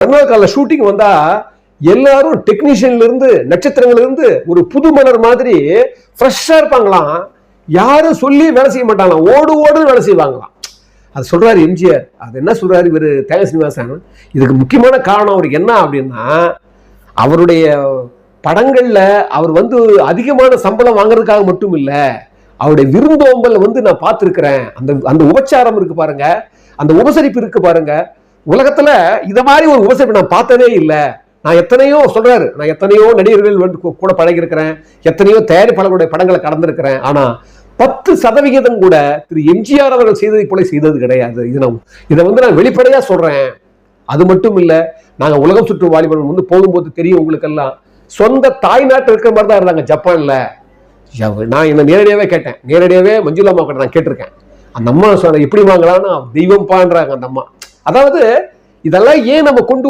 மறுநாள் கால ஷூட்டிங் வந்தா எல்லாரும் டெக்னீஷியன்ல இருந்து நட்சத்திரங்கள்ல இருந்து ஒரு புது மலர் மாதிரி ஃப்ரெஷ்ஷா இருப்பாங்களாம். யாரும் சொல்லி வேலை செய்ய மாட்டாங்களாம், ஓடு ஓடுன்னு வேலை செய்வாங்களாம். அது சொல்றாரு எம்ஜிஆர். அது என்ன சொல்றாரு இவர் தேங்க சீனிவாசன், இதுக்கு முக்கியமான காரணம் அவருக்கு என்ன அப்படின்னா, அவருடைய படங்கள்ல அவர் அதிகமான சம்பளம் வாங்குறதுக்காக மட்டும் இல்ல, அவருடைய விருந்தோம்பல் நான் பார்த்திருக்கிறேன். அந்த அந்த உபச்சாரம் இருக்கு பாருங்க, அந்த உபசரிப்பு இருக்கு பாருங்க, உலகத்துல இத மாதிரி ஒரு உபசரிப்பு நான் பார்த்ததே இல்லை. நான் எத்தனையோ சொல்றாரு, நான் எத்தனையோ நடிகர்கள் கூட பழகி இருக்கிறேன், எத்தனையோ தயாரிப்பாளர்களுடைய படங்களை கடந்திருக்கிறேன். ஆனா 10% கூட திரு எம்ஜிஆர் அவர்கள் செய்ததை போல செய்தது கிடையாது. இதை நான் வெளிப்படையா சொல்றேன். அது மட்டும் இல்ல, நாங்க உலகம் சுற்று வாலிபன் போகும்போது தெரியும் உங்களுக்கு எல்லாம், சொந்த தாய்நாட்டில் இருக்கிற மாதிரி தான் இருந்தாங்க ஜப்பான்ல. நான் என்ன நேரடியாவே கேட்டேன், நேரடியாவே மஞ்சுளா அம்மா கிட்ட நான் கேட்டிருக்கேன். அந்த அம்மா எப்படி வாங்கலாம்னு தெய்வம் பான்றாங்க அந்த அம்மா. அதாவது இதெல்லாம் ஏன் நம்ம கொண்டு